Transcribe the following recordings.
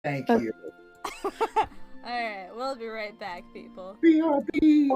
Thank Okay. you. Alright, we'll be right back, people. BRB.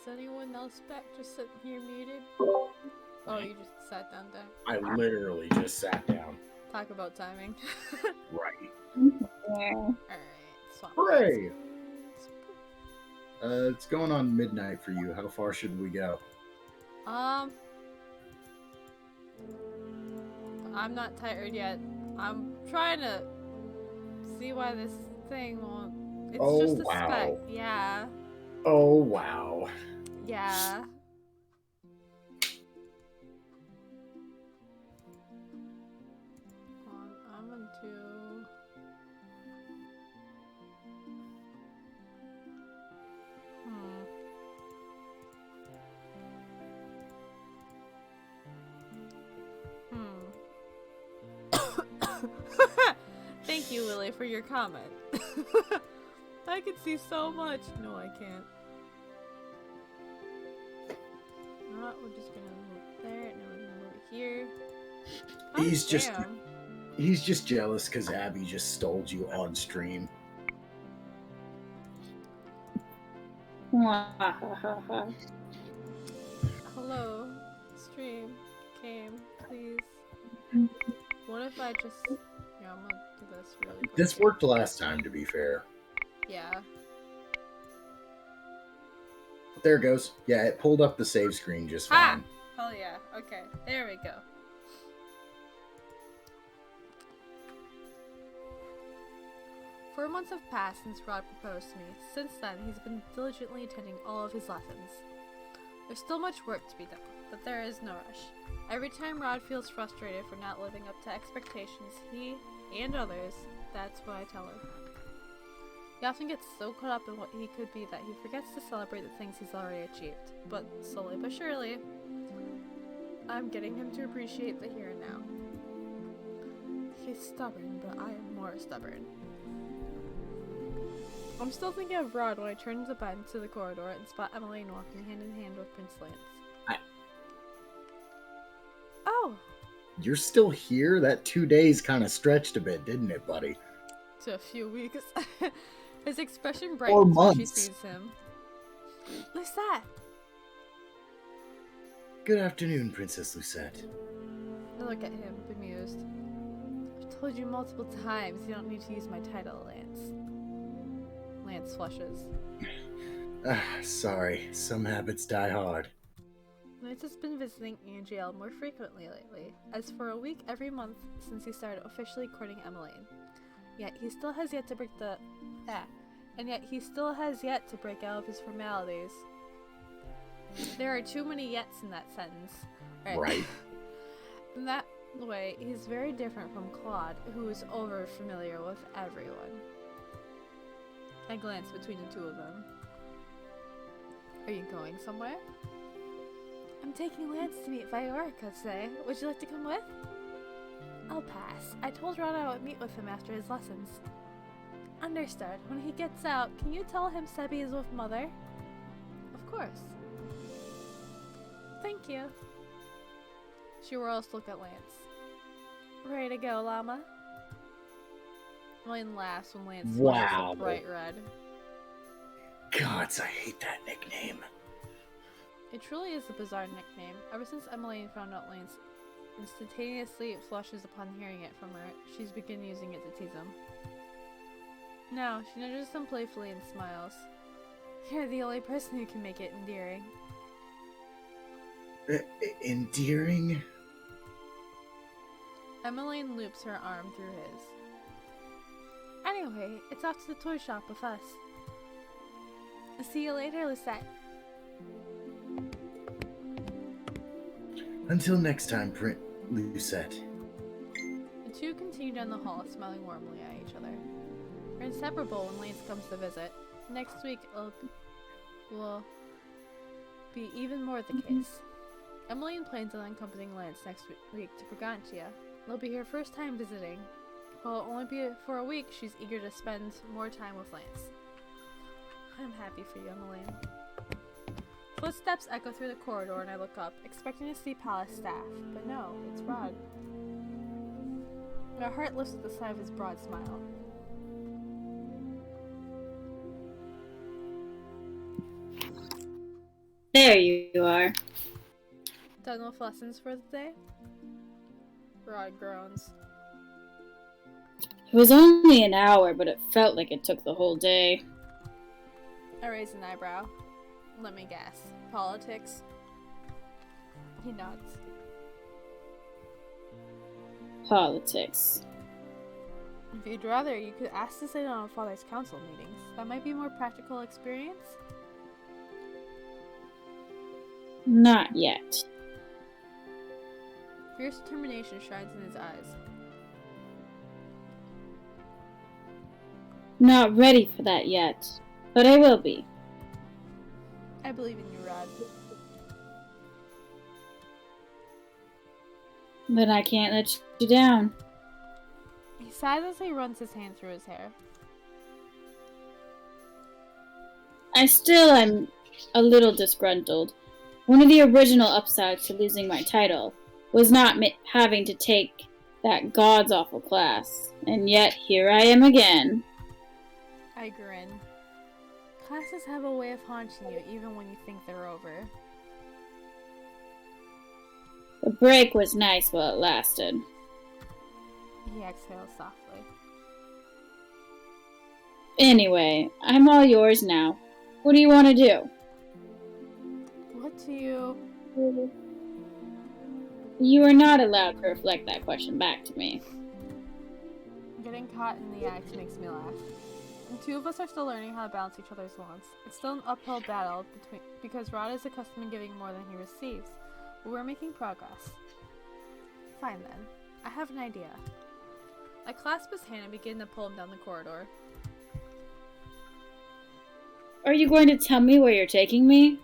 anyone else back just sitting here muted? Oh, you just sat down there. I literally just sat down. Talk about timing. Right. Yeah. Alright, swap. Hooray! It's going on midnight for you. How far should we go? I'm not tired yet. I'm trying to see why this thing won't. It's just a spec. Yeah. Oh, wow. Yeah. I'm gonna do. Thank you, Lily, for your comment. I can see so much. No, I can't. We're just gonna move there, and then we're gonna move here. He's just jealous because Abby just stole you on stream. Hello, stream, came, please. What if I just... Yeah, I'm gonna do this really quick. This worked last time, to be fair. Yeah. There it goes. Yeah, it pulled up the save screen just fine. Hell yeah. Okay, there we go. Four months have passed since Rod proposed to me. Since then, he's been diligently attending all of his lessons. There's still much work to be done, but there is no rush. Every time Rod feels frustrated for not living up to expectations, he and others, that's what I tell him. He often gets so caught up in what he could be that he forgets to celebrate the things he's already achieved. But slowly but surely, I'm getting him to appreciate the here and now. He's stubborn, but I am more stubborn. I'm still thinking of Rod when I turn the bend to the corridor and spot Emmeline walking hand in hand with Prince Lance. Oh! You're still here? That 2 days kind of stretched a bit, didn't it, buddy? To a few weeks. His expression brightens when she sees him. Lucette! Good afternoon, Princess Lucette. I look at him, bemused. I've told you multiple times you don't need to use my title, Lance. Lance flushes. Sorry. Some habits die hard. Lance has been visiting Angel more frequently lately, as for a week every month since he started officially courting Emmeline. Yet he still has yet to break out of his formalities. There are too many yets in that sentence. Right. In that way, he's very different from Claude, who is over familiar with everyone. I glance between the two of them. Are you going somewhere? I'm taking Lance to meet Viorica today. Would you like to come with? I'll pass. I told Ron I would meet with him after his lessons. Understood. When he gets out, can you tell him Sebi is with Mother? Of course. Thank you. She whirls to look at Lance. Ready to go, Llama? Emmeline laughs when Lance flushes a bright red. Gods, I hate that nickname. It truly is a bizarre nickname. Ever since Emmeline found out Lance instantaneously flushes upon hearing it from her, she's begun using it to tease him. Now, she nudges him playfully and smiles. You're the only person who can make it endearing. Endearing? Emmeline loops her arm through his. Anyway, it's off to the toy shop with us. See you later, Lucette. Until next time, Lucette. The two continue down the hall, smiling warmly at each other. We're inseparable when Lance comes to visit. Next week, will be even more the case. Emmeline plans on accompanying Lance next week to Brigantia. They'll be her first time visiting. While it'll only be for a week, she's eager to spend more time with Lance. I'm happy for you, Emmeline. Footsteps echo through the corridor and I look up, expecting to see palace staff, but no, it's Rod. My heart lifts at the sight of his broad smile. There you are. Done with lessons for the day? Rod groans. It was only an hour, but it felt like it took the whole day. I raise an eyebrow. Let me guess. Politics? He nods. Politics. If you'd rather, you could ask to sit in on Father's council meetings. That might be a more practical experience. Not yet. Fierce determination shines in his eyes. Not ready for that yet, but I will be. I believe in you, Rod. But I can't let you down. He sighs as he runs his hand through his hair. I still am a little disgruntled. One of the original upsides to losing my title was not having to take that god's awful class, and yet here I am again. I grin. Classes have a way of haunting you even when you think they're over. The break was nice while it lasted. He exhales softly. Anyway, I'm all yours now. What do you want to do? What do you... You are not allowed to reflect that question back to me. Getting caught in the act makes me laugh. The two of us are still learning how to balance each other's wants. It's still an uphill battle because Rod is accustomed to giving more than he receives, but we're making progress. Fine then. I have an idea. I clasp his hand and begin to pull him down the corridor. Are you going to tell me where you're taking me?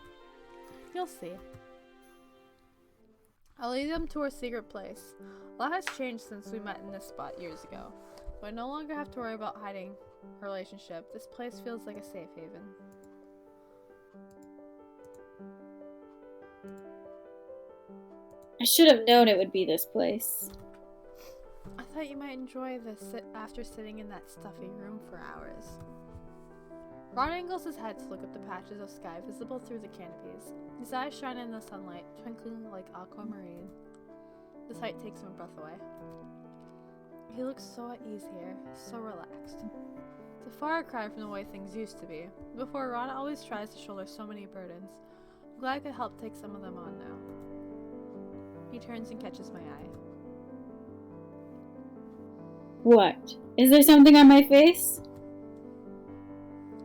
You'll see. I'll lead them to our secret place. A lot has changed since we met in this spot years ago, but I no longer have to worry about hiding a relationship. This place feels like a safe haven. I should have known it would be this place. I thought you might enjoy this after sitting in that stuffy room for hours. Rod angles his head to look at the patches of sky visible through the canopies. His eyes shine in the sunlight, twinkling like aquamarine. The sight takes my breath away. He looks so at ease here, so relaxed. It's a far cry from the way things used to be. Before, Rod always tries to shoulder so many burdens. I'm glad I could help take some of them on now. He turns and catches my eye. What? Is there something on my face?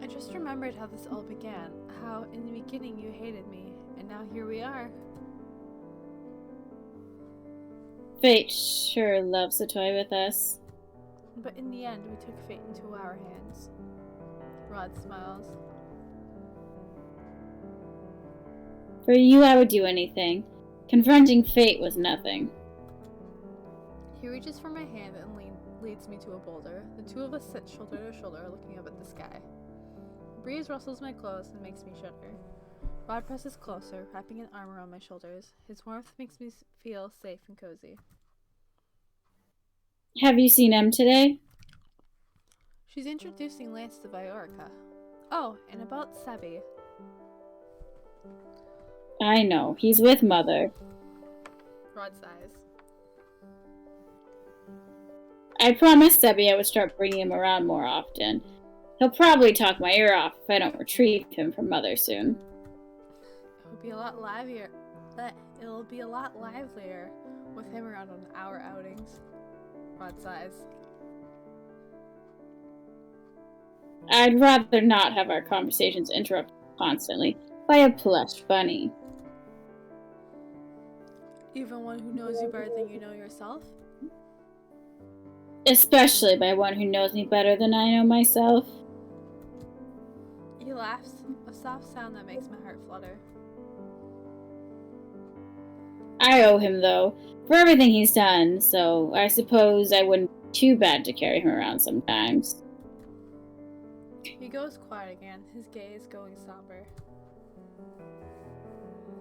I just remembered how this all began. How, in the beginning, you hated me, and now here we are. Fate sure loves to toy with us. But in the end, we took fate into our hands. Rod smiles. For you, I would do anything. Confronting fate was nothing. He reaches for my hand and leads me to a boulder. The two of us sit shoulder to shoulder, looking up at the sky. The breeze rustles my clothes and makes me shudder. Rod presses closer, wrapping an arm around my shoulders. His warmth makes me feel safe and cozy. Have you seen Em today? She's introducing Lance to Viorica. Oh, and about Sebi. I know. He's with Mother. Rod sighs. I promised Sebi I would start bringing him around more often. He'll probably talk my ear off if I don't retrieve him from Mother soon. It'll be a lot livelier with him around on our outings. Rod sighs. I'd rather not have our conversations interrupted constantly by a plush bunny. Even one who knows you better than you know yourself? Especially by one who knows me better than I know myself. He laughs, a soft sound that makes my heart flutter. I owe him, though, for everything he's done, so I suppose I wouldn't be too bad to carry him around sometimes. He goes quiet again, his gaze going somber.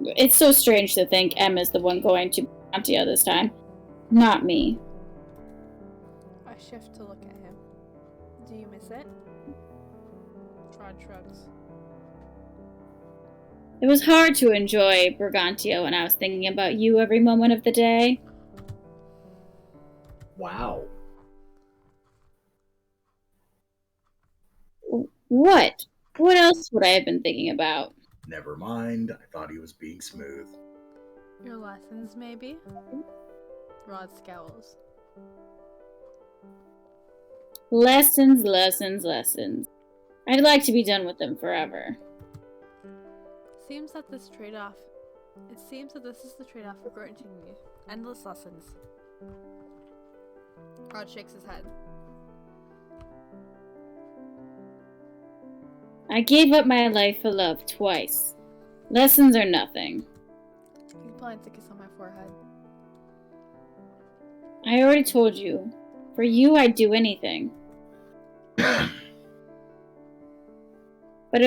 It's so strange to think Emma's the one going to Antia this time, not me. I shift to look at him. Do you miss it? Rod shrugs. It was hard to enjoy Brigantio when I was thinking about you every moment of the day. Wow. What? What else would I have been thinking about? Never mind. I thought he was being smooth. Your lessons, maybe? Rod scowls. Lessons, lessons, lessons. I'd like to be done with them forever. It seems that this is the trade-off for granting me endless lessons. Rod shakes his head. I gave up my life for love twice. Lessons are nothing. He plants a kiss on my forehead. I already told you. For you, I'd do anything. But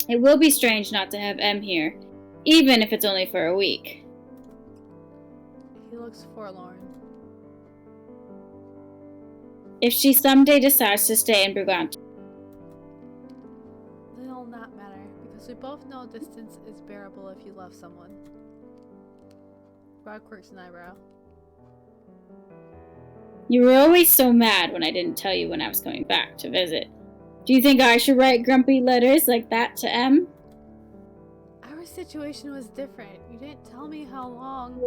it will be strange not to have M here, even if it's only for a week. He looks forlorn. If she someday decides to stay in Brugant, Then it'll not matter, because we both know distance is bearable if you love someone. Rod quirks an eyebrow. you were always so mad when I didn't tell you when I was coming back to visit. Do you think I should write grumpy letters like that to M? Our situation was different. You didn't tell me how long.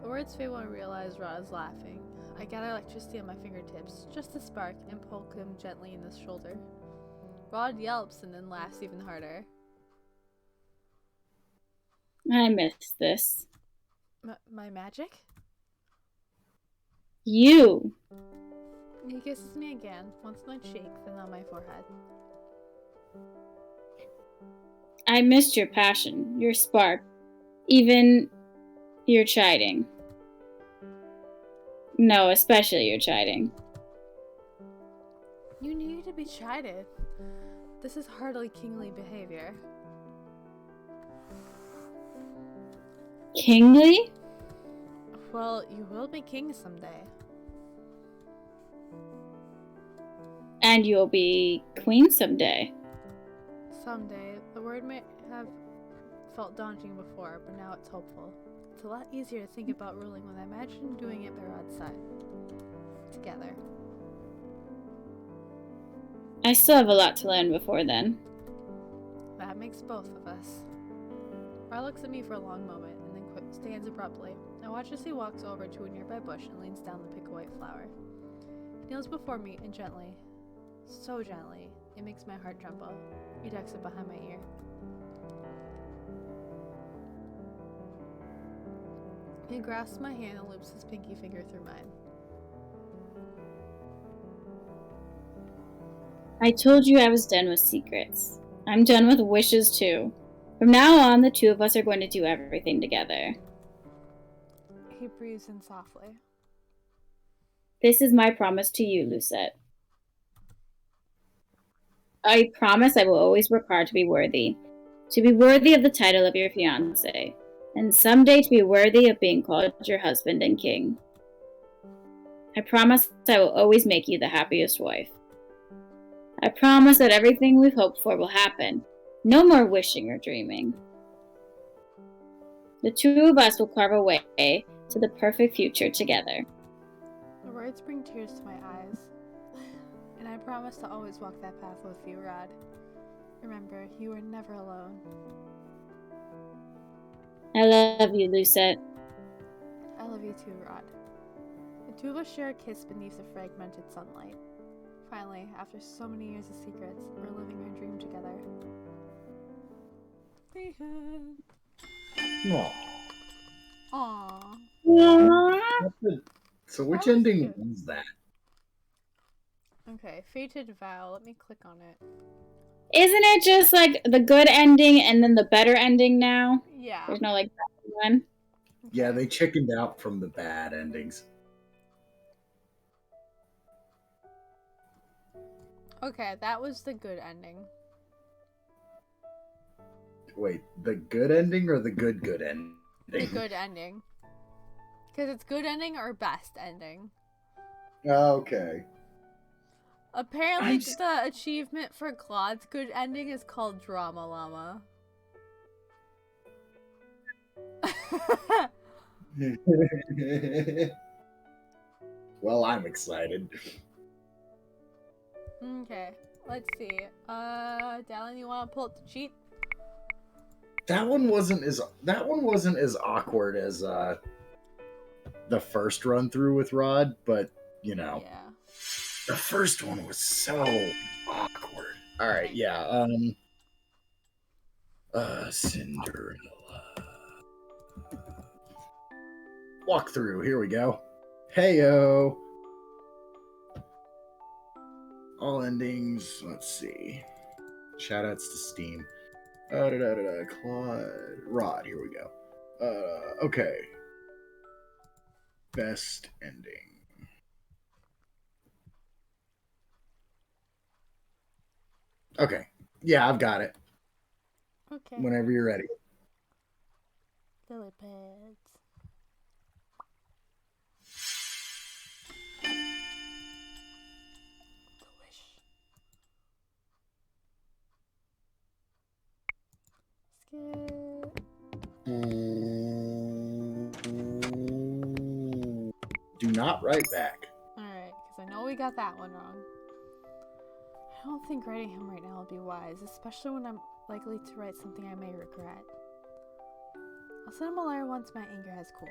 The words fade when I realize Rod is laughing. I gather electricity on my fingertips, just a spark, and poke him gently in the shoulder. Rod yelps and then laughs even harder. I miss this. My magic? You. He kisses me again, once on my cheek, then on my forehead. I missed your passion, your spark, even your chiding. No, especially your chiding. You need to be chided. This is hardly kingly behavior. Kingly? Well, you will be king someday. And you'll be queen someday. Someday. The word may have felt daunting before, but now it's hopeful. It's a lot easier to think about ruling when I imagine doing it by Rod's side. Together. I still have a lot to learn before then. That makes both of us. Rod looks at me for a long moment and then stands abruptly. I watch as he walks over to a nearby bush and leans down to pick a white flower. He kneels before me and gently, so gently, it makes my heart tremble. He ducks it behind my ear. He grasps my hand and loops his pinky finger through mine. I told you I was done with secrets. I'm done with wishes too. From now on, the two of us are going to do everything together. He breathes in softly. This is my promise to you, Lucette. I promise I will always work hard to be worthy of the title of your fiancé, and someday to be worthy of being called your husband and king. I promise I will always make you the happiest wife. I promise that everything we've hoped for will happen. No more wishing or dreaming. The two of us will carve a way to the perfect future together. The words bring tears to my eyes, and I promise to always walk that path with you, Rod. Remember, you are never alone. I love you, Lucette. I love you too, Rod. The two of us share a kiss beneath the fragmented sunlight. Finally, after so many years of secrets, we're living our dream together. The end. Aw. Aww. So which That was ending good. was that? Okay, Fated Vow. Let me click on it. Isn't it just like the good ending and then the better ending now? Yeah. There's no like bad one. Yeah, they chickened out from the bad endings. Okay, that was the good ending. Wait, the good ending or the good ending? The good ending. Because it's good ending or best ending. Okay. Apparently, the achievement for Claude's good ending is called Drama Llama. Well, I'm excited. Okay, let's see. Dallin, you want to pull up the cheat? That one wasn't as awkward as the first run through with Rod, but you know, Yeah. the first one was so awkward. All right, yeah. Cinderella. Walk through. Here we go. Heyo. All endings. Let's see. Shoutouts to Steam. Claude. Rod. Here we go. Okay. Best ending. Okay. Yeah, I've got it. Okay. Whenever you're ready. Lily pads. Skip. Do not write back. Alright, because I know we got that one wrong. I don't think writing him right now will be wise, especially when I'm likely to write something I may regret. I'll send him a letter once my anger has cooled.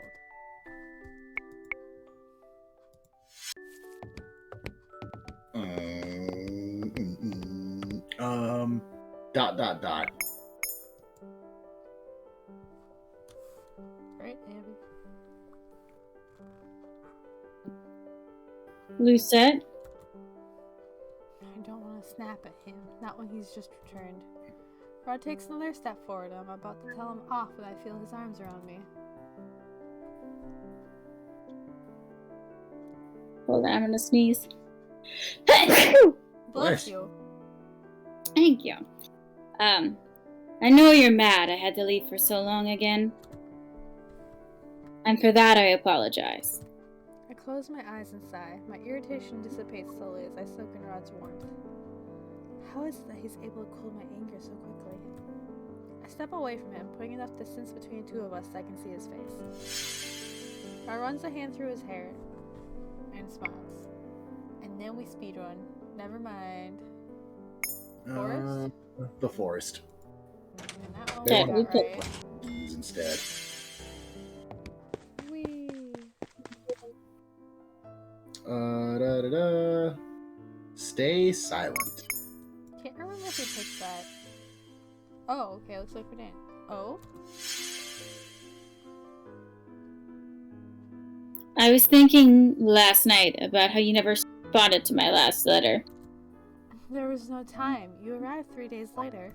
Dot. Right, Abby? Lucette? I don't want to snap at him, not when he's just returned. Rod takes another step forward. I'm about to tell him off when I feel his arms around me. Hold on, I'm gonna sneeze. Bless you. Thank you. I know you're mad I had to leave for so long again. And for that I apologize. I close my eyes and sigh. My irritation dissipates slowly as I soak in Rod's warmth. How is it that he's able to cool my anger so quickly? I step away from him, putting enough distance between the two of us that I can see his face. Rod runs a hand through his hair and smiles. And then we speedrun. Never mind. Forest? The forest. And that one Okay, we we got put- right. Instead. Whee! Stay silent. Can't remember if we picked that. Oh, okay, looks like we didn't. Oh? I was thinking last night about how you never responded to my last letter. There was no time. You arrived 3 days later.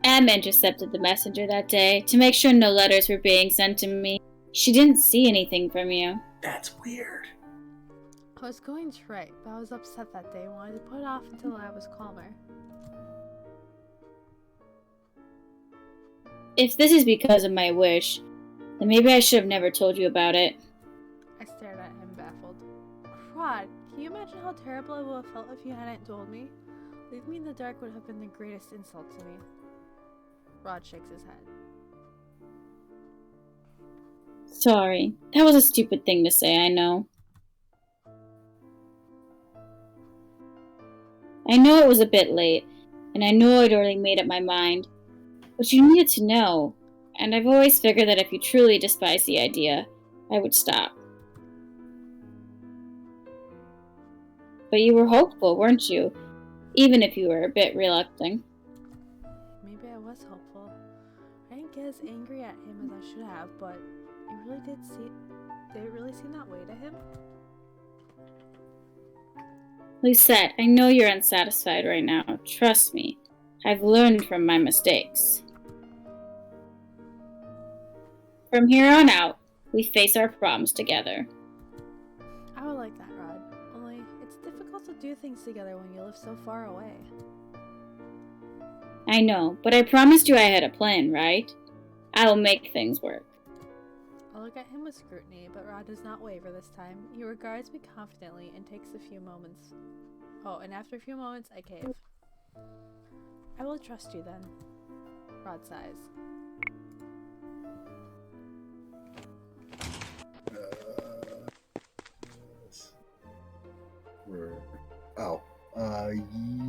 Em intercepted the messenger that day to make sure no letters were being sent to me. She didn't see anything from you. That's weird. I was going to write, but I was upset that day and wanted to put it off until I was calmer. If this is because of my wish, then maybe I should have never told you about it. I stared at him, baffled. Rod, can you imagine how terrible I would have felt if you hadn't told me? Leaving me in the dark would have been the greatest insult to me. Rod shakes his head. Sorry. That was a stupid thing to say, I know. I know it was a bit late, and I know I'd already made up my mind. But you needed to know, and I've always figured that if you truly despised the idea, I would stop. But you were hopeful, weren't you? Even if you were a bit reluctant. Maybe I was hopeful. I didn't get as angry at him as I should have, but did it really seem that way to him? Lucette, I know you're unsatisfied right now. Trust me. I've learned from my mistakes. From here on out, we face our problems together. I would like that, Rod. Only, it's difficult to do things together when you live so far away. I know, but I promised you I had a plan, right? I will make things work. I look at him with scrutiny, but Rod does not waver this time. He regards me confidently and takes a few moments. Oh, and after a few moments, I cave. I will trust you then. Rod sighs.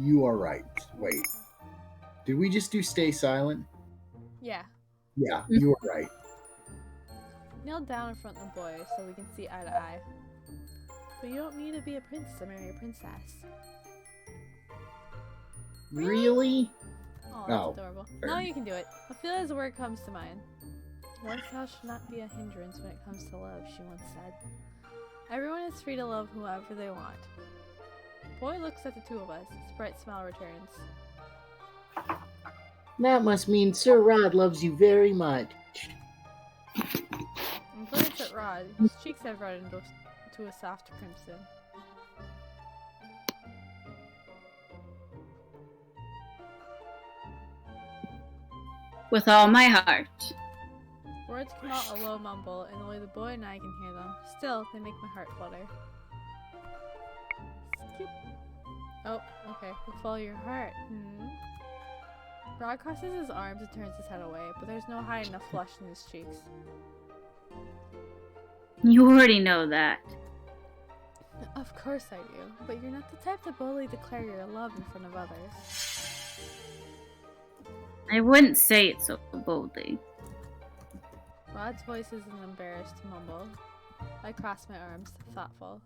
You are right. Wait. Did we just do stay silent? Yeah. Yeah, you are right. Kneel down in front of the boy so we can see eye to eye. But you don't need to be a prince to marry a princess. Really? Oh, that's Oh, adorable. fair. Now you can do it. I feel as a word comes to mind. One's house should not be a hindrance when it comes to love, she once said. Everyone is free to love whoever they want. Boy looks at the two of us. His bright smile returns. That must mean Sir Rod loves you very much. And glanced at Rod, whose cheeks have reddened to a soft crimson. With all my heart. Words come out a low mumble, and only the boy and I can hear them. Still, they make my heart flutter. Skip. Oh, okay. We'll follow your heart. Rod crosses his arms and turns his head away, but there's no hiding the flush in his cheeks. You already know that. Of course I do, but you're not the type to boldly declare your love in front of others. I wouldn't say it so boldly. Rod's voice is an embarrassed mumble. I cross my arms, thoughtful.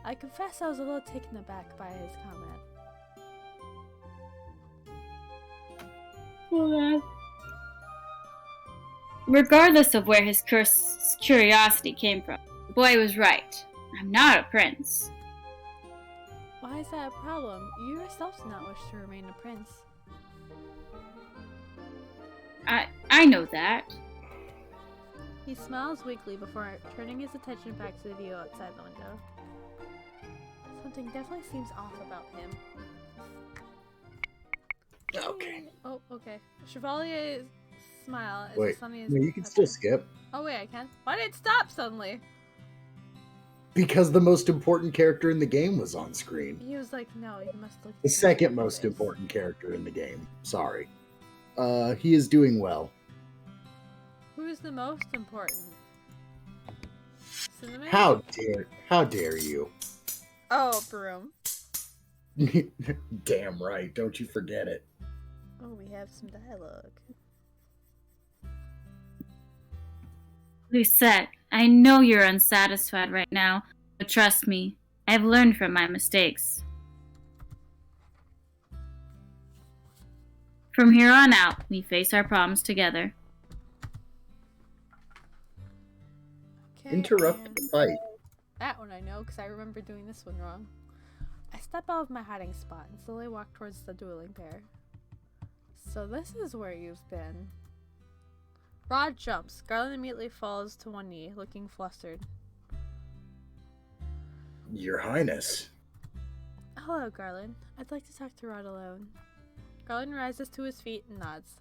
I confess I was a little taken aback by his comment. Regardless of where his curiosity came from, the boy was right. I'm not a prince. Why is that a problem? You yourself do not wish to remain a prince. I know that. He smiles weakly before turning his attention back to the view outside the window. Something definitely seems off about him. Okay. Oh, okay. Chevalier's smile is Wait, as sunny as no, you can still skip. Oh wait, I can. Why did it stop suddenly? Because the most important character in the game was on screen. He was like, no, you must look. The second most important character in the game. Sorry. He is doing well. Who's the most important? Cinnamon? How dare you? Oh, Broom. Damn right, don't you forget it. Oh, we have some dialogue. Lucette, I know you're unsatisfied right now, but trust me, I've learned from my mistakes. From here on out, we face our problems together. Okay, Interrupt and the fight. that one I know, because I remember doing this one wrong. I step out of my hiding spot and slowly walk towards the dueling pair. So this is where you've been. Rod jumps. Garland immediately falls to one knee, looking flustered. Your Highness. Hello, Garland. I'd like to talk to Rod alone. Garland rises to his feet and nods.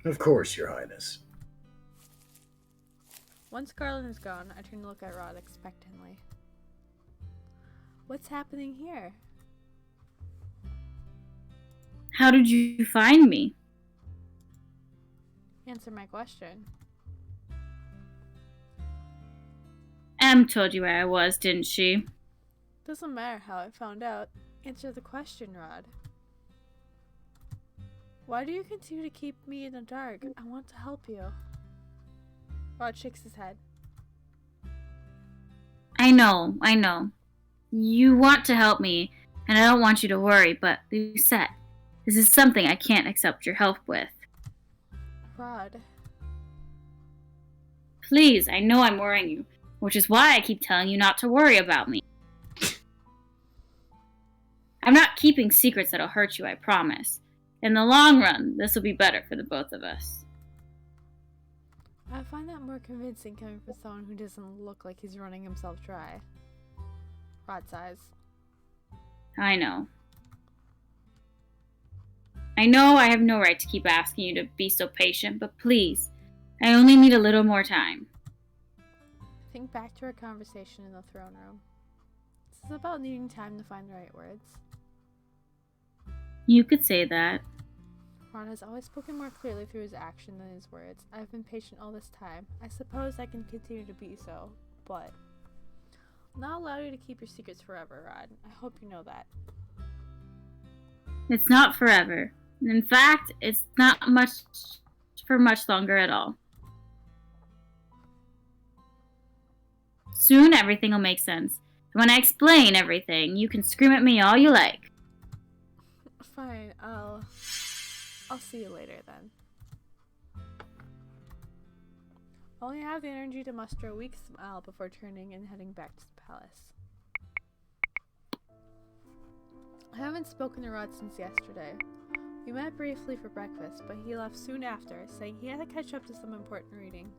Of course, Your Highness. Once Garland is gone, I turn to look at Rod expectantly. What's happening here? How did you find me? Answer my question. Em told you where I was, didn't she? Doesn't matter how I found out. Answer the question, Rod. Why do you continue to keep me in the dark? I want to help you. Rod shakes his head. I know. You want to help me, and I don't want you to worry, but Lucette, this is something I can't accept your help with. Rod. Please, I know I'm worrying you, which is why I keep telling you not to worry about me. I'm not keeping secrets that'll hurt you, I promise. In the long run, this will be better for the both of us. I find that more convincing coming from someone who doesn't look like he's running himself dry. Rod sighs. I know. I know I have no right to keep asking you to be so patient, but please, I only need a little more time. Think back to our conversation in the throne room. This is about needing time to find the right words. You could say that. Ron has always spoken more clearly through his action than his words. I've been patient all this time. I suppose I can continue to be so, but I'll not allow you to keep your secrets forever, Rod. I hope you know that. It's not forever. In fact, it's not much for much longer at all. Soon everything will make sense. When I explain everything, you can scream at me all you like. Fine, I'll see you later then. I only have the energy to muster a weak smile before turning and heading back to the palace. I haven't spoken to Rod since yesterday. We met briefly for breakfast, but he left soon after, saying he had to catch up to some important reading.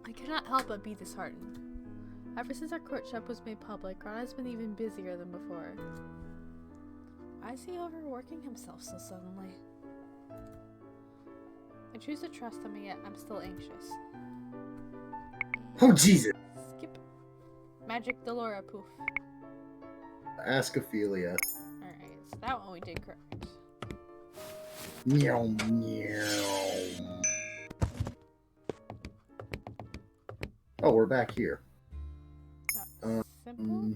I cannot help but be disheartened. Ever since our courtship was made public, Ron has been even busier than before. Why is he overworking himself so suddenly? I choose to trust him, yet I'm still anxious. Oh, Jesus. Skip. Magic Delora poof. Ask Ophelia. Alright, so that one we did correct. Meow, meow. Oh, we're back here. Simple?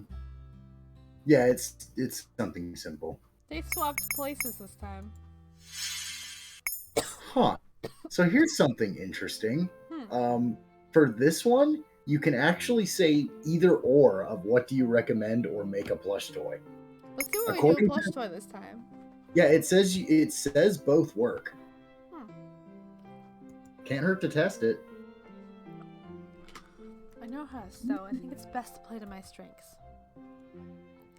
Yeah, it's something simple. They swapped places this time. Huh. So here's something interesting. For this one, you can actually say either or of what do you recommend or make a plush toy. Let's see what we do a plush toy this time. Yeah, it says both work. Can't hurt to test it. I know how, so I think it's best to play to my strengths.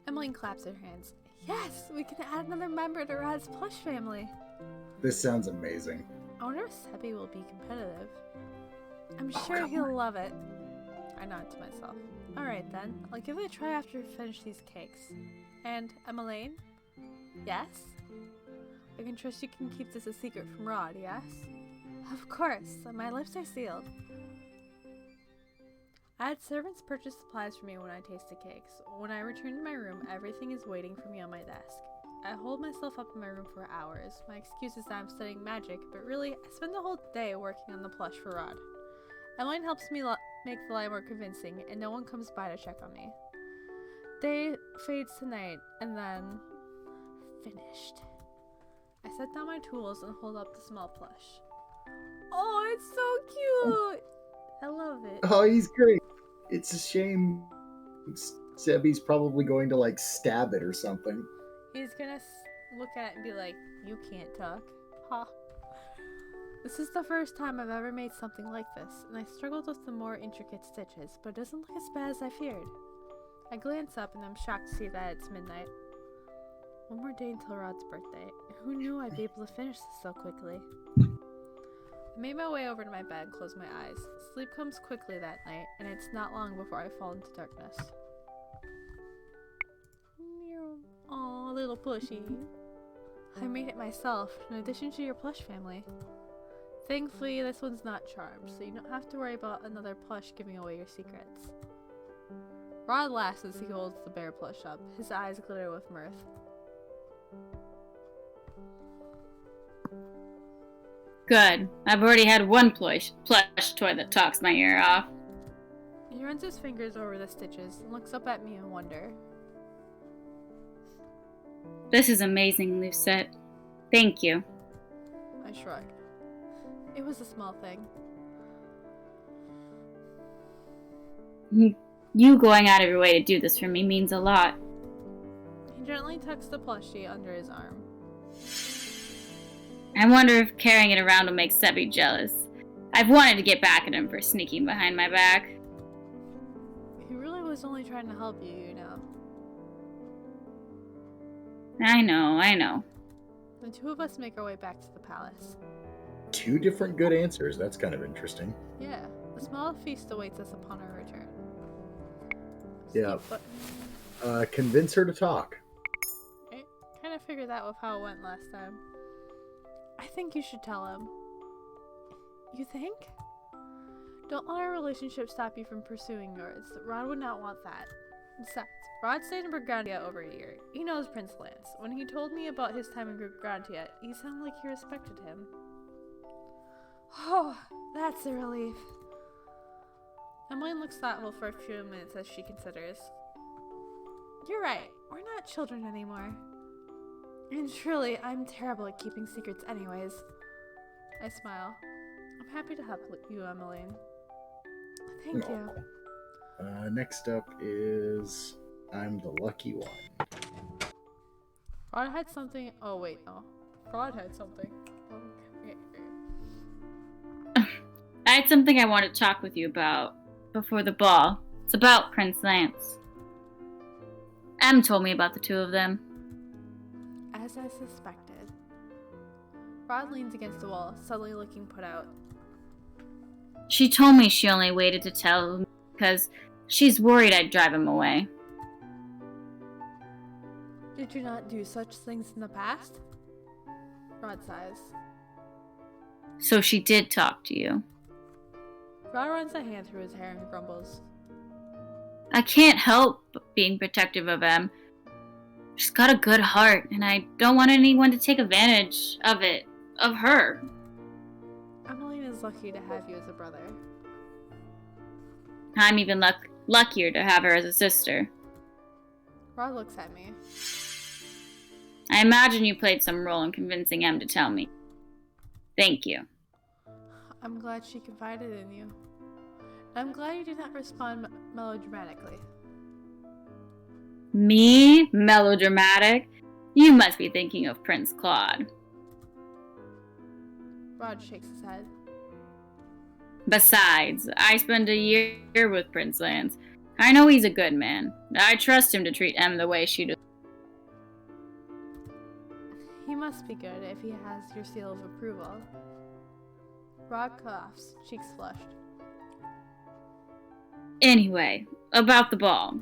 Emmeline claps her hands. Yes, we can add another member to Rod's plush family. This sounds amazing. I wonder if Sebby will be competitive. I'm sure he'll love it. I nod to myself. Alright then, I'll give it a try after we finish these cakes. And, Emmeline? Yes? I can trust you can keep this a secret from Rod, yes? Of course, my lips are sealed. I had servants purchase supplies for me when I taste the cakes. When I return to my room, everything is waiting for me on my desk. I hold myself up in my room for hours. My excuse is that I'm studying magic, but really, I spend the whole day working on the plush for Rod. Emmeline helps me make the lie more convincing, and no one comes by to check on me. Day fades to night, and then... finished. I set down my tools and hold up the small plush. Oh, it's so cute! I love it. Oh, he's great. It's a shame Sebby's probably going to, like, stab it or something. He's gonna look at it and be like, you can't talk. Ha. This is the first time I've ever made something like this, and I struggled with the more intricate stitches, but it doesn't look as bad as I feared. I glance up and I'm shocked to see that it's midnight. One more day until Rod's birthday. Who knew I'd be able to finish this so quickly? I made my way over to my bed and closed my eyes. Sleep comes quickly that night, and it's not long before I fall into darkness. Aw, little plushie. I made it myself, in addition to your plush family. Thankfully, this one's not charmed, so you don't have to worry about another plush giving away your secrets. Rod laughs as he holds the bear plush up. His eyes glitter with mirth. Good. I've already had one plush toy that talks my ear off. He runs his fingers over the stitches and looks up at me in wonder. This is amazing, Lucette. Thank you. I shrug. It was a small thing. You going out of your way to do this for me means a lot. He gently tucks the plushie under his arm. I wonder if carrying it around will make Sebby jealous. I've wanted to get back at him for sneaking behind my back. He really was only trying to help you, you know. I know. The two of us make our way back to the palace. 2 different good answers. That's kind of interesting. Yeah, a small feast awaits us upon our return. Yeah. Convince her to talk. I kind of figured that with how it went last time. I think you should tell him. You think? Don't let our relationship stop you from pursuing yours. Rod would not want that. Besides, Rod stayed in Brigantia over a year. He knows Prince Lance. When he told me about his time in Brigantia, he sounded like he respected him. Oh, that's a relief. Emmeline looks thoughtful for a few minutes as she considers. You're right, we're not children anymore. And truly, I'm terrible at keeping secrets anyways. I smile. I'm happy to help you, Emmeline. Thank you. Next up is I'm the lucky one. Rod had something. Oh, wait, no. Rod had something. Okay. I had something I want to talk with you about before the ball. It's about Prince Lance. Em told me about the two of them. As I suspected. Rod leans against the wall, suddenly looking put out. She told me she only waited to tell me because she's worried I'd drive him away. Did you not do such things in the past? Rod sighs. So she did talk to you. Rod runs a hand through his hair and grumbles. I can't help being protective of Em. She's got a good heart, and I don't want anyone to take advantage of it, of her. Emmeline is lucky to have you as a brother. I'm even luckier to have her as a sister. Rod looks at me. I imagine you played some role in convincing Em to tell me. Thank you. I'm glad she confided in you. I'm glad you did not respond melodramatically. Me? Melodramatic? You must be thinking of Prince Claude. Rod shakes his head. Besides, I spent a year with Prince Lance. I know he's a good man. I trust him to treat Em the way she does. He must be good if he has your seal of approval. Rod coughs, cheeks flushed. Anyway, about the ball.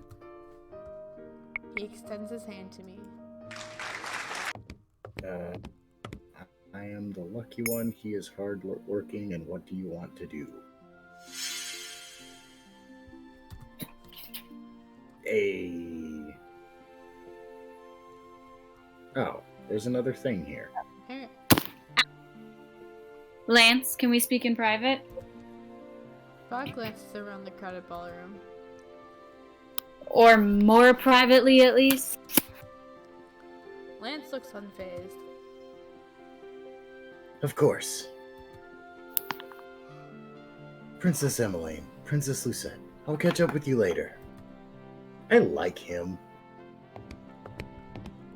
He extends his hand to me. I am the lucky one. He is hard working, and what do you want to do? Oh, there's another thing here. Lance, can we speak in private? Rod glances around the crowded ballroom. Or more privately, at least? Lance looks unfazed. Of course. Princess Emmeline, Princess Lucette, I'll catch up with you later. I like him.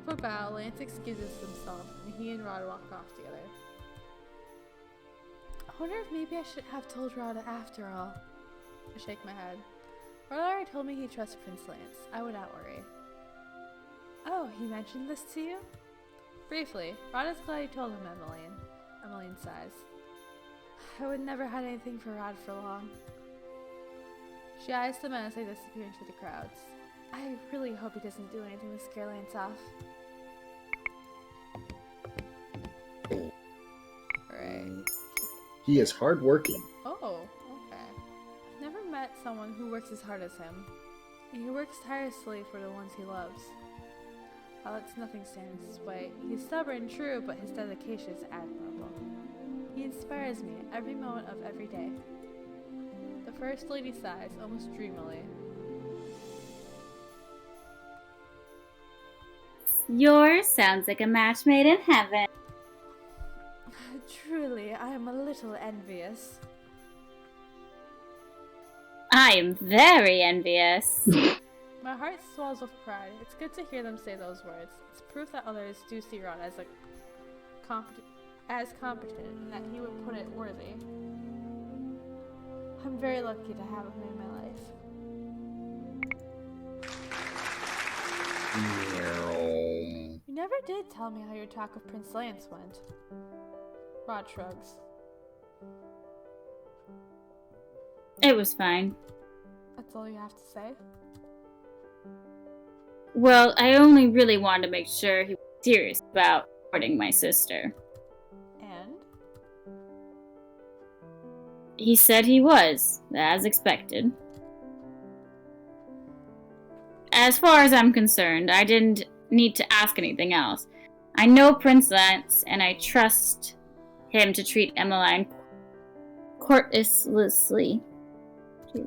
For bow, Lance excuses himself, and he and Rod walk off together. I wonder if maybe I should have told Rod after all. I shake my head. Rod already told me he trusts Prince Lance. I would not worry. Oh, he mentioned this to you? Briefly, Rod is glad he told him, Emmeline. Emmeline sighs. I would never hide anything for Rod for long. She eyes them as they disappear into the crowds. I really hope he doesn't do anything to scare Lance off. Alright. He is hardworking. Oh, okay. I've never met someone who works as hard as him. He works tirelessly for the ones he loves. While lets nothing stand in his way, he's stubborn, true, but his dedication is admirable. He inspires me every moment of every day. The First Lady sighs, almost dreamily. Yours sounds like a match made in heaven. Truly, I am a little envious. I am very envious. My heart swells with pride. It's good to hear them say those words. It's proof that others do see Rod as competent, and that he would put it worthy. I'm very lucky to have him in my life. You never did tell me how your talk with Prince Lance went. Rod shrugs. It was fine. That's all you have to say? Well, I only really wanted to make sure he was serious about supporting my sister. And? He said he was, as expected. As far as I'm concerned, I didn't need to ask anything else. I know Prince Lance, and I trust him to treat Emmeline courteously.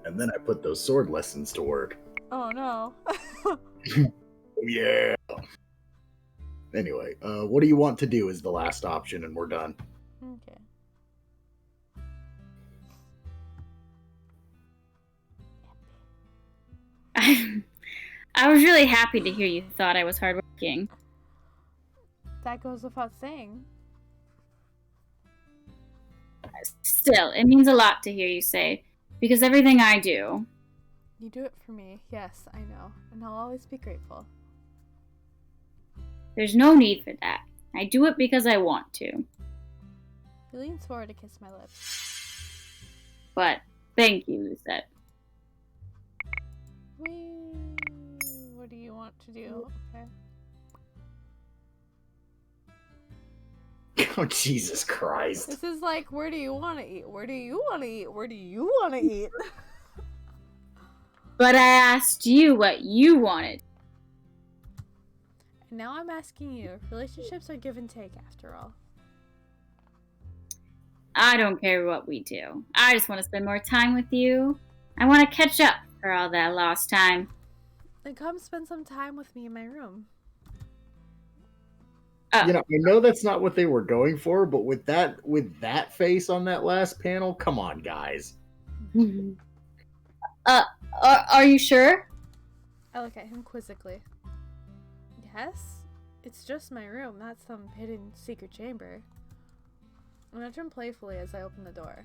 And then I put those sword lessons to work. Oh no. Yeah. Anyway, what do you want to do is the last option, and we're done. Okay. I was really happy to hear you thought I was hardworking. That goes without saying. Still, it means a lot to hear you say, because everything I do... You do it for me, yes, I know, and I'll always be grateful. There's no need for that. I do it because I want to. He leans forward to kiss my lips. But, thank you, Lucette. What do you want to do? Okay. Oh, Jesus Christ. This is like, where do you want to eat? Where do you want to eat? Where do you want to eat? But I asked you what you wanted. And now I'm asking you. Relationships are give and take, after all. I don't care what we do. I just want to spend more time with you. I want to catch up for all that lost time. Then come spend some time with me in my room. You know, I know that's not what they were going for, but with that face on that last panel, come on, guys. Are you sure? I look at him quizzically. Yes? It's just my room, not some hidden secret chamber. And I turn playfully as I open the door.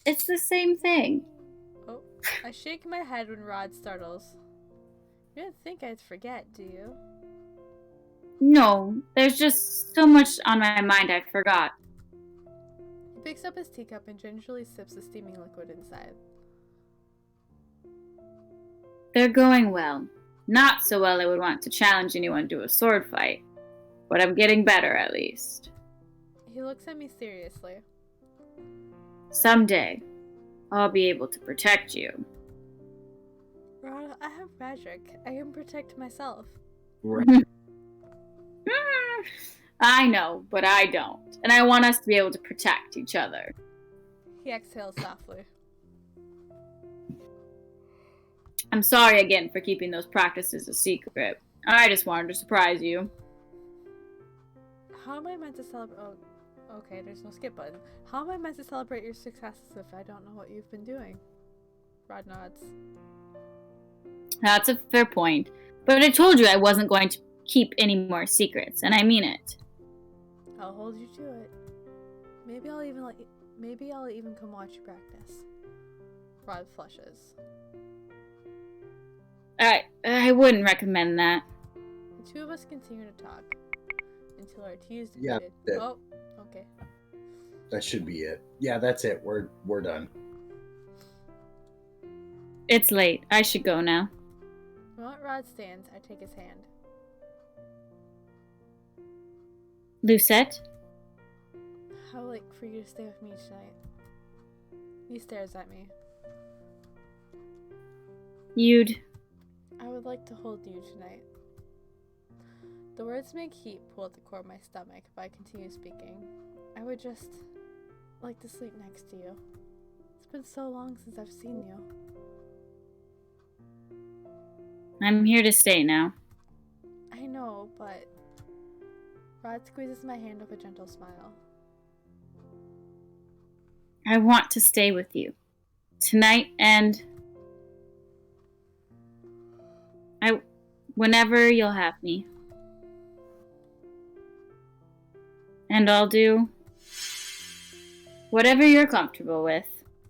It's the same thing. Oh, I shake my head when Rod startles. You didn't think I'd forget, do you? No, there's just so much on my mind I forgot. He picks up his teacup and gingerly sips the steaming liquid inside. They're going well. Not so well I would want to challenge anyone to a sword fight. But I'm getting better, at least. He looks at me seriously. Someday, I'll be able to protect you. Rod, I have magic. I can protect myself. Right. I know, but I don't. And I want us to be able to protect each other. He exhales softly. I'm sorry again for keeping those practices a secret. I just wanted to surprise you. How am I meant to celebrate? Oh, okay, there's no skip button. How am I meant to celebrate your successes if I don't know what you've been doing? Rod nods. That's a fair point. But I told you I wasn't going to keep any more secrets, and I mean it. I'll hold you to it. Maybe I'll even come watch you practice. Rod flushes. I wouldn't recommend that. The two of us continue to talk until our tea is Yeah, depleted. Oh, okay. That should be it. Yeah, that's it. We're done. It's late. I should go now. The moment Rod stands, I take his hand. Lucette? I would like for you to stay with me tonight. He stares at me. I would like to hold you tonight. The words make heat pull at the core of my stomach, but I continue speaking. I would just like to sleep next to you. It's been so long since I've seen you. I'm here to stay now. I know, but... Rod squeezes my hand with a gentle smile. I want to stay with you. Tonight and... whenever you'll have me. And I'll do... whatever you're comfortable with.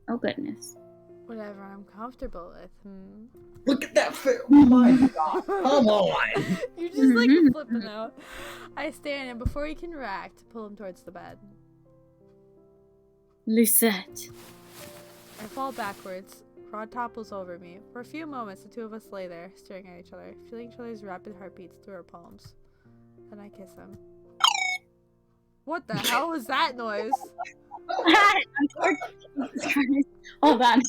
Oh, goodness. Whatever I'm comfortable with. Look at that film. Oh my God. Come on. You're just like flipping out. I stand and before he can react, pull him towards the bed. Lucette. I fall backwards. Rod topples over me. For a few moments, the two of us lay there, staring at each other, feeling each other's rapid heartbeats through our palms. Then I kiss him. What the hell was that noise? Hold on.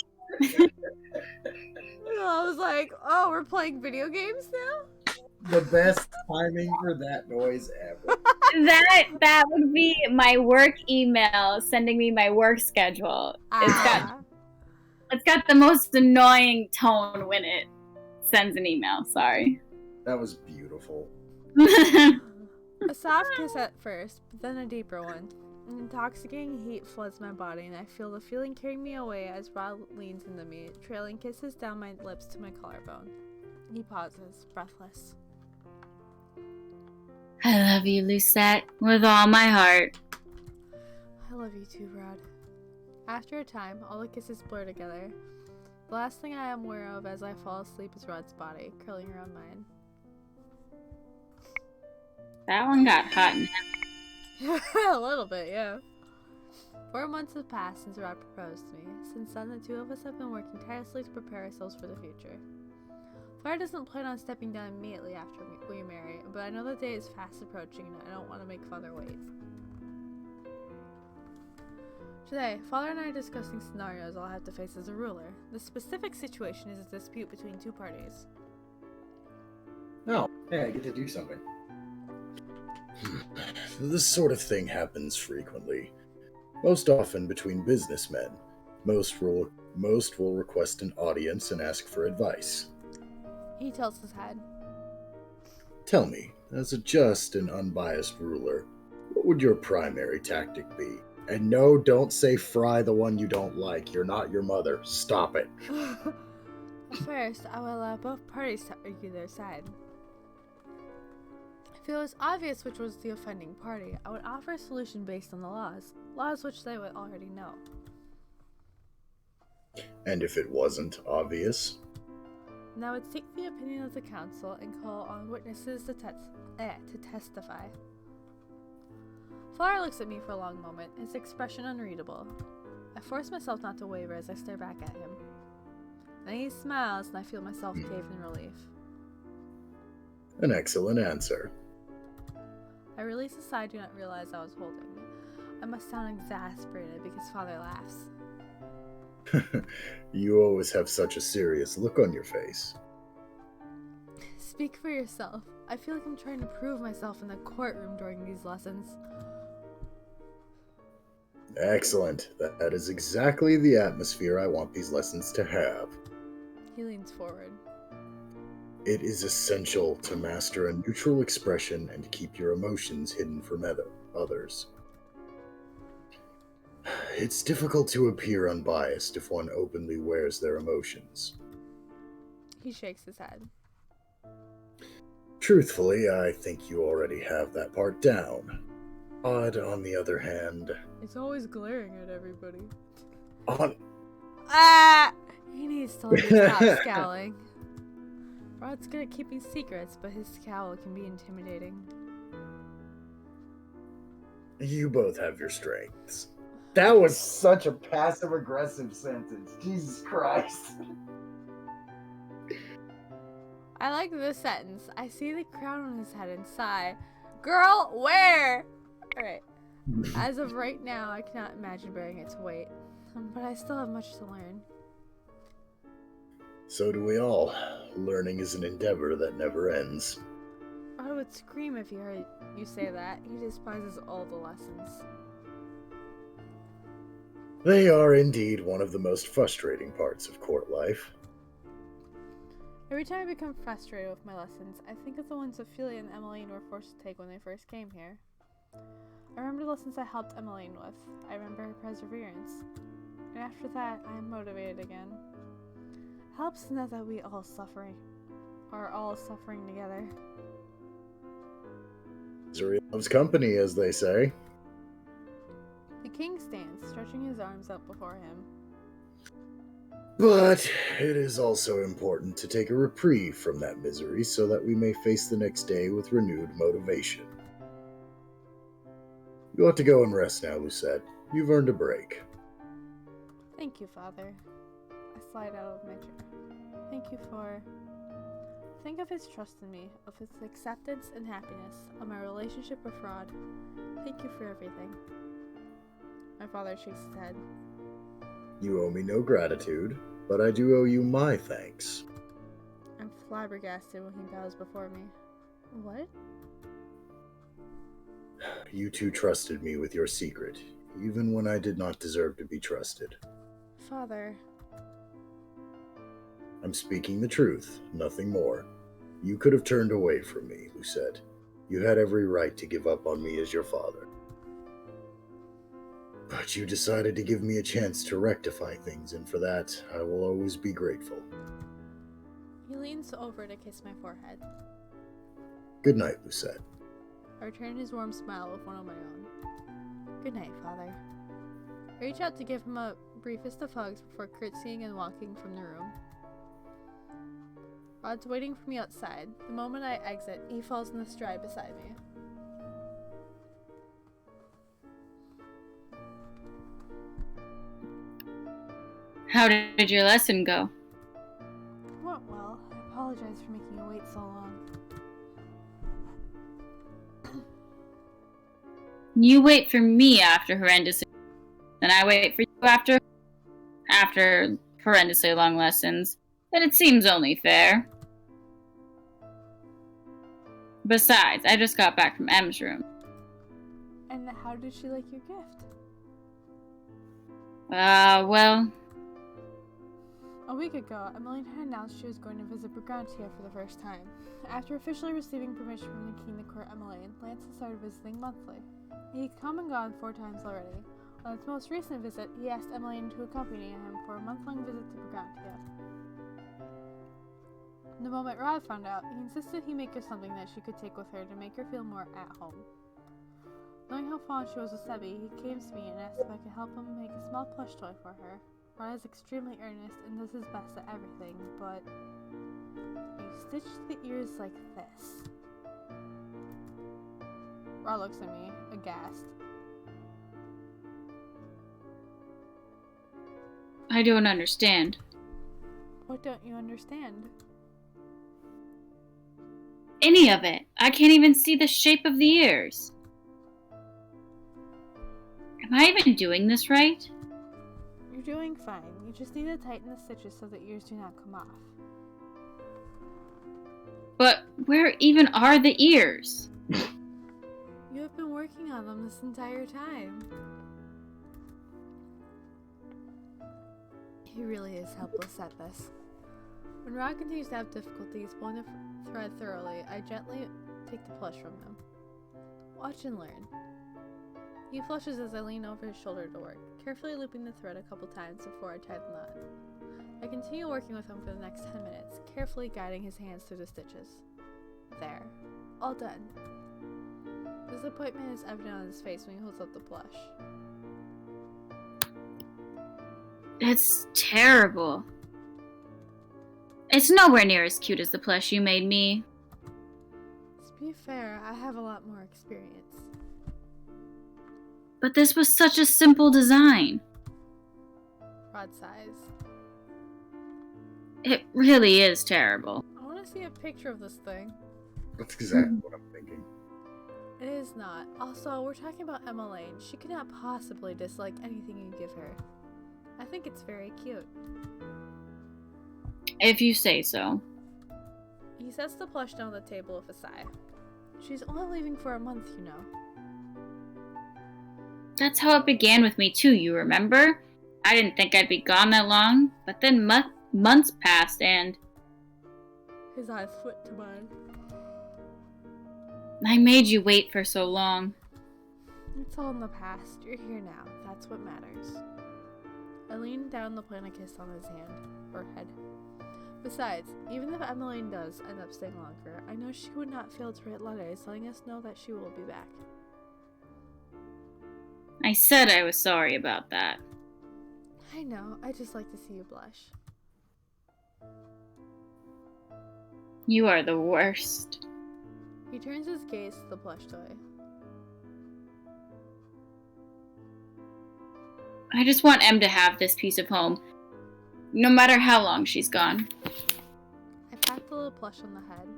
I was like, oh, we're playing video games now? The best timing for that noise ever. That would be my work email sending me my work schedule. It's got the most annoying tone when it sends an email. Sorry. That was beautiful. A soft kiss at first, but then a deeper one. An intoxicating heat floods my body, and I feel the feeling carry me away as Rod leans into me, trailing kisses down my lips to my collarbone. He pauses, breathless. I love you, Lucette, with all my heart. I love you too, Rod. After a time, all the kisses blur together. The last thing I am aware of as I fall asleep is Rod's body, curling around mine. That one got hot and A little bit, yeah. 4 months have passed since Rod proposed to me. Since then, the two of us have been working tirelessly to prepare ourselves for the future. Father doesn't plan on stepping down immediately after we marry, but I know the day is fast approaching and I don't want to make Father wait. Today, Father and I are discussing scenarios I'll have to face as a ruler. The specific situation is a dispute between two parties. Oh, hey, I get to do something. This sort of thing happens frequently. Most often between businessmen. Most will request an audience and ask for advice. He tilts his head. Tell me, as a just and unbiased ruler, what would your primary tactic be? And no, don't say fry the one you don't like. You're not your mother. Stop it. First, I will allow both parties to argue their side. If it was obvious which was the offending party, I would offer a solution based on the laws which they would already know. And if it wasn't obvious? And I would seek the opinion of the council and call on witnesses to testify. Flower looks at me for a long moment, his expression unreadable. I force myself not to waver as I stare back at him. Then he smiles and I feel myself cave in relief. An excellent answer. I release a sigh I do not realize I was holding. I must sound exasperated because Father laughs. You always have such a serious look on your face. Speak for yourself. I feel like I'm trying to prove myself in the courtroom during these lessons. Excellent. That is exactly the atmosphere I want these lessons to have. He leans forward. It is essential to master a neutral expression and keep your emotions hidden from others. It's difficult to appear unbiased if one openly wears their emotions. He shakes his head. Truthfully, I think you already have that part down. Odd, on the other hand... It's always glaring at everybody. He needs to let me stop scowling. Rod's good at keeping secrets, but his scowl can be intimidating. You both have your strengths. That was such a passive-aggressive sentence. Jesus Christ. I like this sentence. I see the crown on his head and sigh. Girl, where? Alright. As of right now, I cannot imagine bearing its weight. But I still have much to learn. So do we all. Learning is an endeavor that never ends. Rod would scream if he heard you say that. He despises all the lessons. They are indeed one of the most frustrating parts of court life. Every time I become frustrated with my lessons, I think of the ones Ophelia and Emmeline were forced to take when they first came here. I remember the lessons I helped Emmeline with. I remember her perseverance. And after that, I am motivated again. It helps to know that we are all suffering together. Misery loves company, as they say. The king stands, stretching his arms out before him. But it is also important to take a reprieve from that misery so that we may face the next day with renewed motivation. You ought to go and rest now, Lucette. You've earned a break. Thank you, Father. I slide out of my chair. Thank you for... Think of his trust in me, of his acceptance and happiness, of my relationship with Rod. Thank you for everything. My father shakes his head. You owe me no gratitude, but I do owe you my thanks. flabbergasted when he bows before me. What? You two trusted me with your secret, even when I did not deserve to be trusted. Father. I'm speaking the truth, nothing more. You could have turned away from me, Lucette. You had every right to give up on me as your father. But you decided to give me a chance to rectify things, and for that, I will always be grateful. He leans over to kiss my forehead. Good night, Lucette. I return his warm smile with one of my own. Good night, Father. I reach out to give him a briefest of hugs before curtsying and walking from the room. Rod's waiting for me outside. The moment I exit, he falls in the stride beside me. How did your lesson go? It went well. I apologize for making you wait so long. You wait for me after horrendously, then I wait for you after horrendously long lessons. But it seems only fair. Besides, I just got back from Em's room. And how did she like your gift? Well... A week ago, Emmeline had announced she was going to visit Brigantia for the first time. After officially receiving permission from the king to court Emmeline, Lance had started visiting monthly. He'd come and gone 4 times already. On its most recent visit, he asked Emmeline to accompany him for a month-long visit to Brigantia. The moment Rod found out, he insisted he make her something that she could take with her to make her feel more at home. Knowing how fond she was of Sebi, he came to me and asked if I could help him make a small plush toy for her. Rod is extremely earnest and does his best at everything, but you stitched the ears like this. Rod looks at me, aghast. I don't understand. What don't you understand? Any of it. I can't even see the shape of the ears. Am I even doing this right? You're doing fine. You just need to tighten the stitches so the ears do not come off. But where even are the ears? You have been working on them this entire time. He really is helpless at this. When Rod continues to have difficulties pulling the thread thoroughly, I gently take the plush from him. Watch and learn. He flushes as I lean over his shoulder to work, carefully looping the thread a couple times before I tie the knot. I continue working with him for the next 10 minutes, carefully guiding his hands through the stitches. There. All done. Disappointment is evident on his face when he holds up the plush. It's terrible. It's nowhere near as cute as the plush you made me. To be fair, I have a lot more experience. But this was such a simple design. Rod sighs. It really is terrible. I want to see a picture of this thing. That's exactly what I'm thinking. It is not. Also, we're talking about Emma Lane. She could not possibly dislike anything you give her. I think it's very cute. If you say so. He sets the plush down on the table with a sigh. She's only leaving for a month, you know. That's how it began with me too, you remember? I didn't think I'd be gone that long, but then months passed and... His eyes flit to mine. I made you wait for so long. It's all in the past. You're here now. That's what matters. I leaned down to plant a kiss on his hand, or head. Besides, even if Emmeline does end up staying longer, I know she would not fail to write letters letting us know that she will be back. I said I was sorry about that. I know. I just like to see you blush. You are the worst. He turns his gaze to the plush toy. I just want Em to have this piece of home, no matter how long she's gone. I pat the little plush on the head.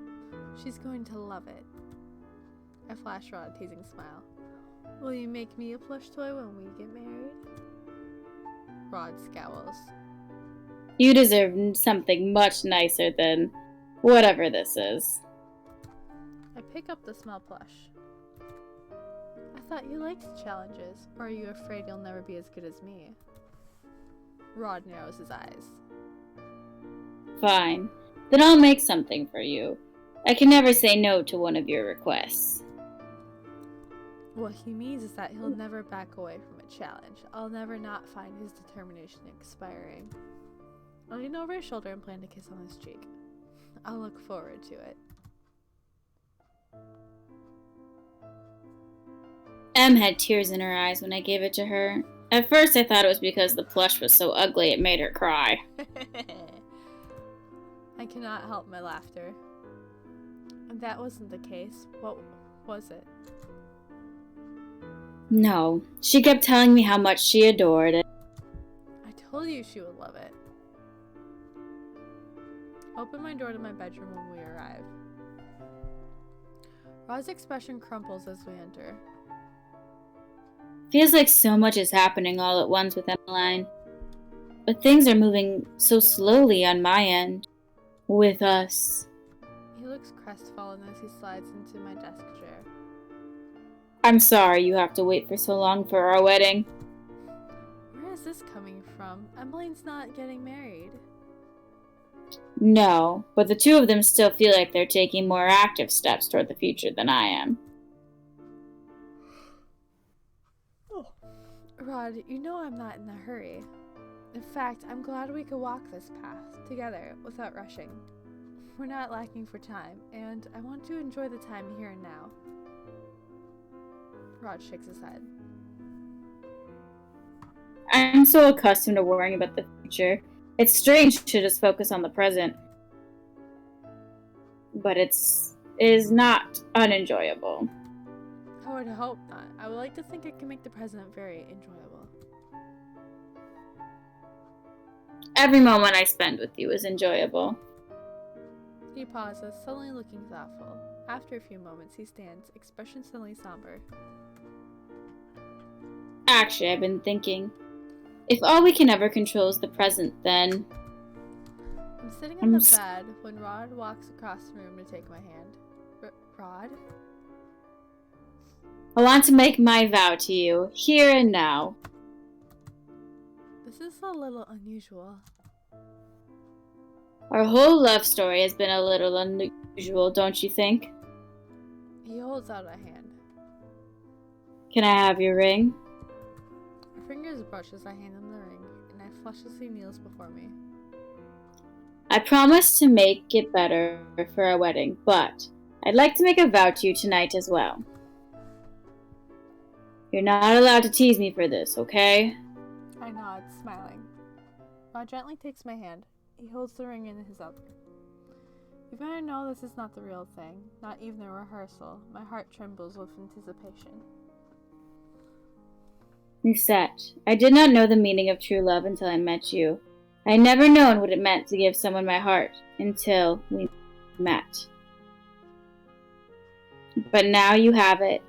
She's going to love it. I flash Rod a teasing smile. Will you make me a plush toy when we get married? Rod scowls. You deserve something much nicer than Whatever this is. I pick up the small plush. I thought you liked challenges, or are you afraid you'll never be as good as me? Rod narrows his eyes. Fine. Then I'll make something for you. I can never say no to one of your requests. What he means is that he'll never back away from a challenge. I'll never not find his determination expiring. I lean over his shoulder and plan to kiss on his cheek. I'll look forward to it. Em had tears in her eyes when I gave it to her. At first I thought it was because the plush was so ugly it made her cry. I cannot help my laughter. And that wasn't the case. What was it? No, she kept telling me how much she adored it. I told you she would love it. Open my door to my bedroom when we arrive. Rod's expression crumples as we enter. Feels like so much is happening all at once with Emmeline. But things are moving so slowly on my end. With us. He looks crestfallen as he slides into my desk chair. I'm sorry you have to wait for so long for our wedding. Where is this coming from? Emmeline's not getting married. No, but the two of them still feel like they're taking more active steps toward the future than I am. Rod, you know I'm not in a hurry. In fact, I'm glad we could walk this path together without rushing. We're not lacking for time, and I want to enjoy the time here and now. Rod shakes his head. I'm so accustomed to worrying about the future. It's strange to just focus on the present. But it is not unenjoyable. I would hope not. I would like to think I can make the present very enjoyable. Every moment I spend with you is enjoyable. He pauses, suddenly looking thoughtful. After a few moments, he stands, expression suddenly somber. Actually, I've been thinking, if all we can ever control is the present, then... I'm sitting on the bed when Rod walks across the room to take my hand. Rod? I want to make my vow to you, here and now. This is a little unusual. Our whole love story has been a little unusual, don't you think? He holds out a hand. Can I have your ring? Our fingers brush as I hand him the ring, and I fleshlessly kneels before me. I promise to make it better for our wedding, but I'd like to make a vow to you tonight as well. You're not allowed to tease me for this, okay? I nod, smiling. Rod gently takes my hand. He holds the ring in his other. Even I know this is not the real thing, not even a rehearsal, my heart trembles with anticipation. Musette, I did not know the meaning of true love until I met you. I had never known what it meant to give someone my heart until we met. But now you have it,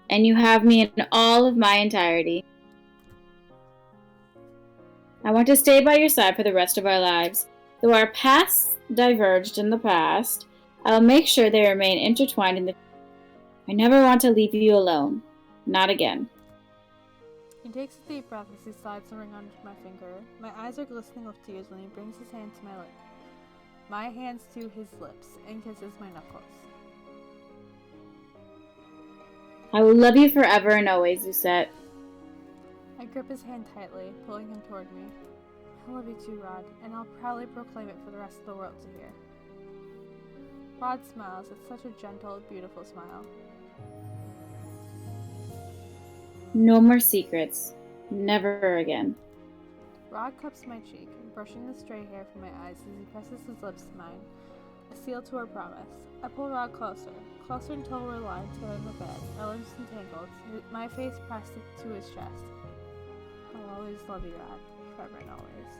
and you have me in all of my entirety. I want to stay by your side for the rest of our lives. Though our paths diverged in the past, I will make sure they remain intertwined in the future. I never want to leave you alone. Not again. He takes a deep breath as he slides the ring onto my finger. My eyes are glistening with tears when he brings his hand to my hands to his lips, and kisses my knuckles. I will love you forever and always, Lucette. I grip his hand tightly, pulling him toward me. I love you too, Rod, and I'll proudly proclaim it for the rest of the world to hear. Rod smiles. It's such a gentle, beautiful smile. No more secrets. Never again. Rod cups my cheek, brushing the stray hair from my eyes as he presses his lips to mine. A seal to our promise. I pull Rod closer until we're lying together in the bed, our lips entangled, my face pressed to his chest. I'll always love you, Rod, forever and always.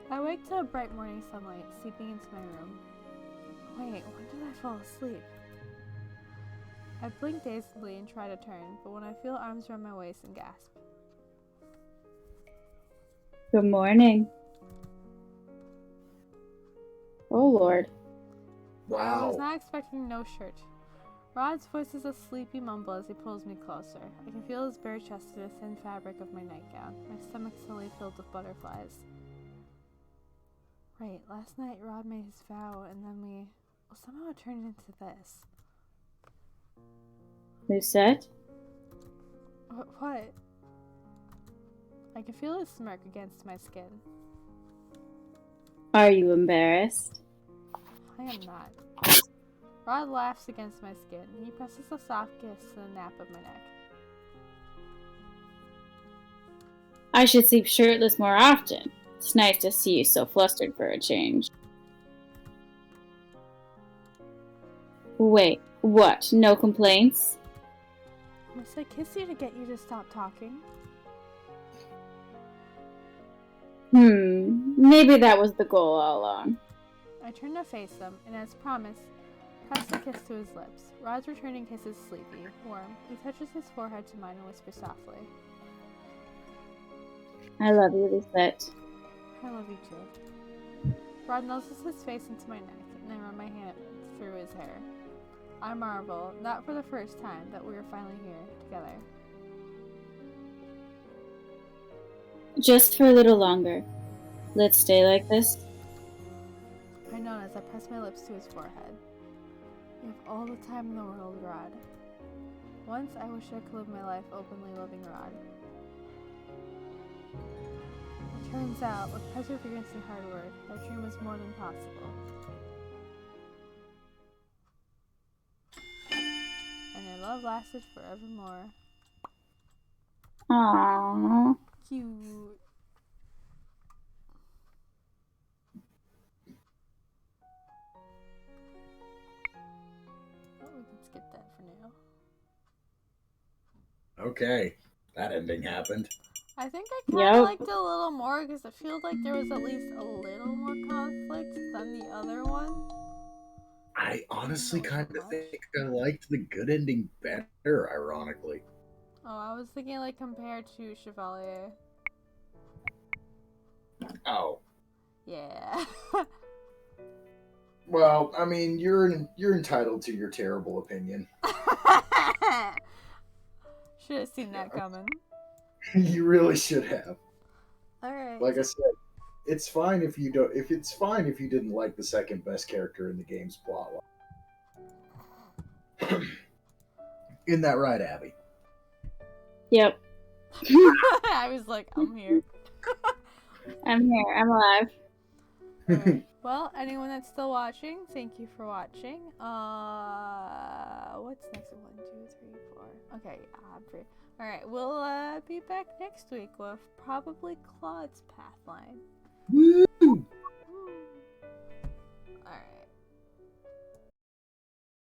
I wake to a bright morning sunlight seeping into my room. Wait, when did I fall asleep? I blink dazedly and try to turn, but when I feel arms around my waist and gasp. Good morning. Oh lord. I was Wow. not expecting no shirt. Rod's voice is a sleepy mumble as he pulls me closer. I can feel his bare chest through the thin fabric of my nightgown. My stomach suddenly filled with butterflies. Right, last night Rod made his vow, and then somehow it turned into this. Lucette? What? I can feel his smirk against my skin. Are you embarrassed? I am not. Rod laughs against my skin. He presses a soft kiss to the nape of my neck. I should sleep shirtless more often. It's nice to see you so flustered for a change. Wait, what? No complaints? Must I kiss you to get you to stop talking? Maybe that was the goal all along. I turn to face him, and as promised, press a kiss to his lips. Rod's returning kiss is sleepy, warm. He touches his forehead to mine and whispers softly. I love you, Lucette. I love you too. Rod nuzzles his face into my neck, and I run my hand through his hair. I marvel, not for the first time, that we are finally here, together. Just for a little longer. Let's stay like this. I nod as I press my lips to his forehead. You have all the time in the world, Rod. Once I wish I could live my life openly loving Rod. It turns out, with perseverance and hard work, that dream was more than possible. And their love lasted forevermore. Aww. Cute. Oh, we can skip that for now. Okay. That ending happened. I think I kind of Yep. liked it a little more because it feels like there was at least a little more conflict than the other one. I honestly Not kind so of much. think I liked the good ending better, ironically. Oh, I was thinking like compared to Chevalier. Oh. Yeah. Well, I mean, you're entitled to your terrible opinion. Should have seen that coming. You really should have. Alright. Like I said, it's fine if you don't. If it's fine if you didn't like the second best character in the game's plotline. Isn't that right, Abby? Yep. I was like, I'm here. I'm here. I'm alive. Alright. Well, anyone that's still watching, thank you for watching. What's next? 1, 2, 3, 4. Okay, I'm free. Alright, we'll be back next week with probably Claude's Pathline. Woo! Alright.